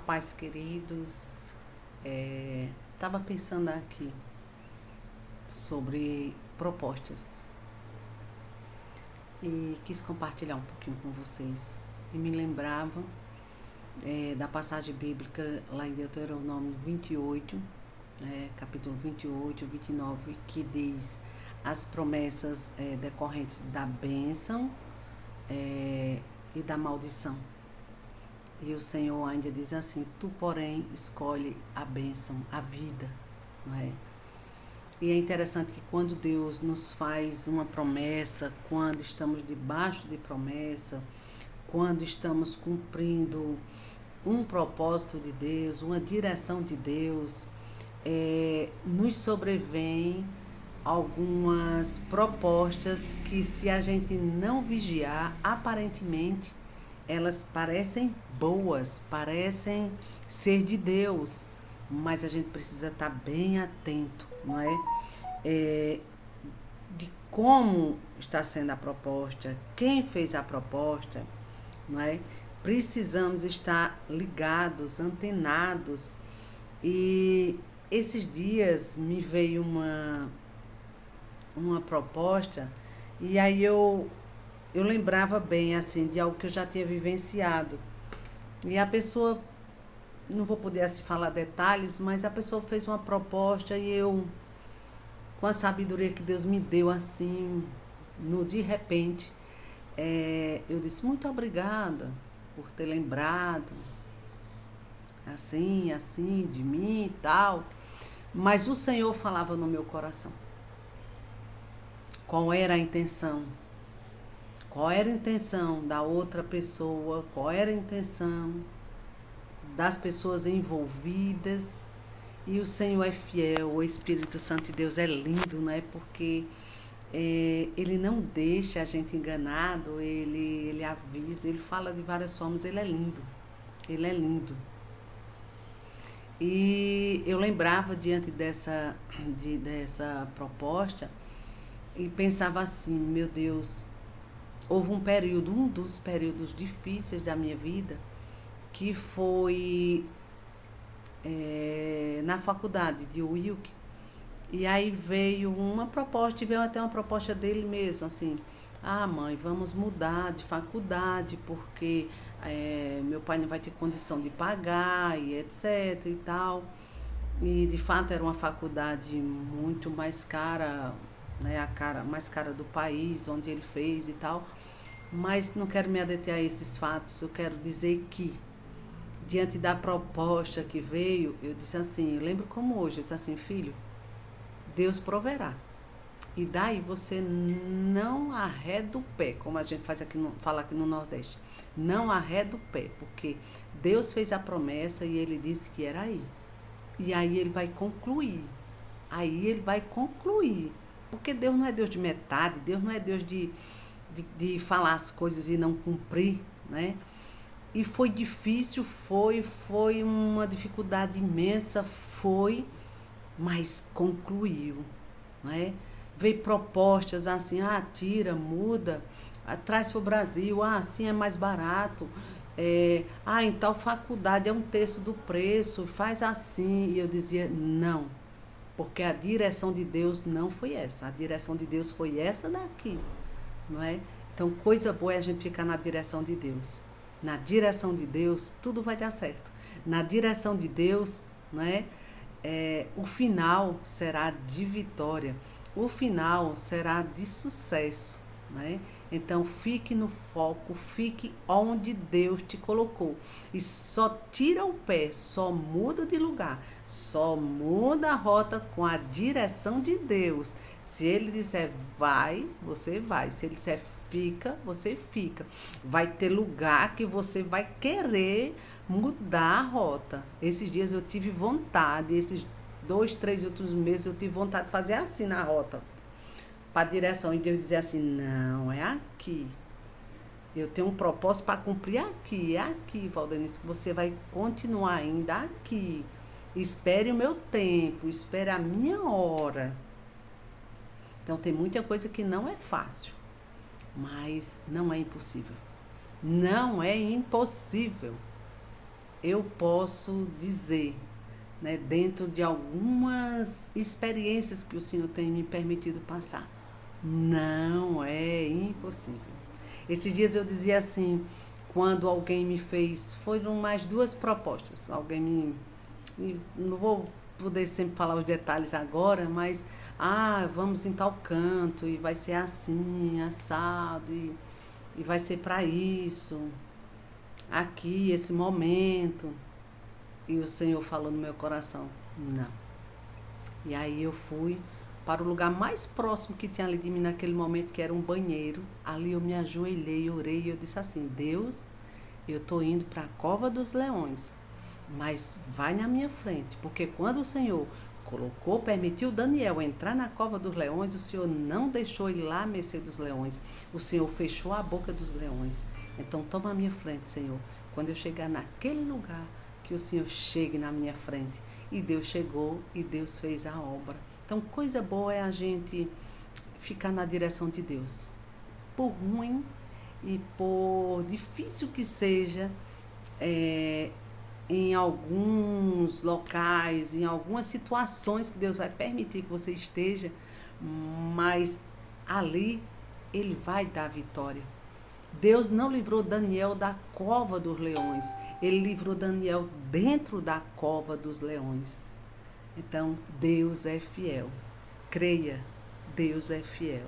paz, queridos. Estava pensando aqui sobre propostas e quis compartilhar um pouquinho com vocês. E me lembrava da passagem bíblica lá em Deuteronômio 28, capítulo 28, 29, que diz as promessas decorrentes da bênção e da maldição. E o Senhor ainda diz assim: tu, porém, escolhe a bênção, a vida, não é? E é interessante que quando Deus nos faz uma promessa, quando estamos debaixo de promessa, quando estamos cumprindo um propósito de Deus, uma direção de Deus, nos sobrevém algumas propostas que, se a gente não vigiar, aparentemente elas parecem boas, parecem ser de Deus, mas a gente precisa estar bem atento, não é? De como está sendo a proposta, quem fez a proposta, não é? Precisamos estar ligados, antenados. E esses dias me veio uma proposta e aí eu lembrava bem assim de algo que eu já tinha vivenciado. E a pessoa, não vou poder assim falar detalhes, mas a pessoa fez uma proposta e eu, com a sabedoria que Deus me deu assim, no de repente, eu disse muito obrigada por ter lembrado assim de mim e tal. Mas o Senhor falava no meu coração. Qual era a intenção? Qual era a intenção da outra pessoa? Qual era a intenção das pessoas envolvidas? E o Senhor é fiel, o Espírito Santo de Deus é lindo, né? Porque ele não deixa a gente enganado, ele avisa, ele fala de várias formas, ele é lindo. Ele é lindo. E eu lembrava diante dessa proposta e pensava assim, meu Deus, houve um dos períodos difíceis da minha vida, que foi na faculdade de Wilk. E aí veio uma proposta, e veio até uma proposta dele mesmo, assim, mãe, vamos mudar de faculdade, porque meu pai não vai ter condição de pagar, e etc e tal. E de fato era uma faculdade muito mais cara, né, mais cara do país, onde ele fez e tal. Mas não quero me adeter a esses fatos, eu quero dizer que, diante da proposta que veio, eu disse assim, eu lembro como hoje, eu disse assim, filho, Deus proverá. E daí você não arreda o pé, como a gente fala aqui no Nordeste. Não arreda o pé, porque Deus fez a promessa e ele disse que era aí. E aí ele vai concluir. Aí ele vai concluir. Porque Deus não é Deus de metade, Deus não é Deus de falar as coisas e não cumprir, né? E foi difícil, foi uma dificuldade imensa, mas concluiu, né? Veio propostas assim, tira, muda, traz para o Brasil, assim é mais barato, em tal faculdade é um terço do preço, faz assim. E eu dizia, não, porque a direção de Deus não foi essa, a direção de Deus foi essa daqui, não é? Então, coisa boa é a gente ficar na direção de Deus. Na direção de Deus, tudo vai dar certo. Na direção de Deus, não é? O final será de vitória. O final será de sucesso, né? Então fique no foco, fique onde Deus te colocou. E só tira o pé, só muda de lugar, só muda a rota com a direção de Deus. Se ele disser vai, você vai. Se ele disser fica, você fica. Vai ter lugar que você vai querer mudar a rota. Esses dias eu tive vontade, esses 2, 3 outros meses eu tive vontade de fazer assim na rota, para a direção, e Deus dizer assim, não, é aqui. Eu tenho um propósito para cumprir aqui, é aqui, Valdenice, que você vai continuar ainda aqui. Espere o meu tempo, espere a minha hora. Então tem muita coisa que não é fácil, mas não é impossível. Não é impossível. eu posso dizer, né, dentro de algumas experiências que o Senhor tem me permitido passar, não é impossível. Esses dias eu dizia assim, quando alguém me fez, foram mais duas propostas. Alguém não vou poder sempre falar os detalhes agora, mas vamos em tal canto e vai ser assim, assado e vai ser para isso, aqui, esse momento. E o Senhor falou no meu coração, não. E aí eu fui para o lugar mais próximo que tinha ali de mim naquele momento, que era um banheiro. Ali eu me ajoelhei, orei e eu disse assim, Deus, eu estou indo para a Cova dos Leões, mas vai na minha frente, porque quando o Senhor permitiu Daniel entrar na Cova dos Leões, o Senhor não deixou ir lá à mercê dos leões, o Senhor fechou a boca dos leões. Então toma a minha frente, Senhor, quando eu chegar naquele lugar, que o Senhor chegue na minha frente. E Deus chegou e Deus fez a obra. Então coisa boa é a gente ficar na direção de Deus, por ruim e por difícil que seja, é, em alguns locais, em algumas situações que Deus vai permitir que você esteja, mas ali Ele vai dar vitória. Deus não livrou Daniel da cova dos leões, Ele livrou Daniel dentro da cova dos leões. Então, Deus é fiel. Creia, Deus é fiel.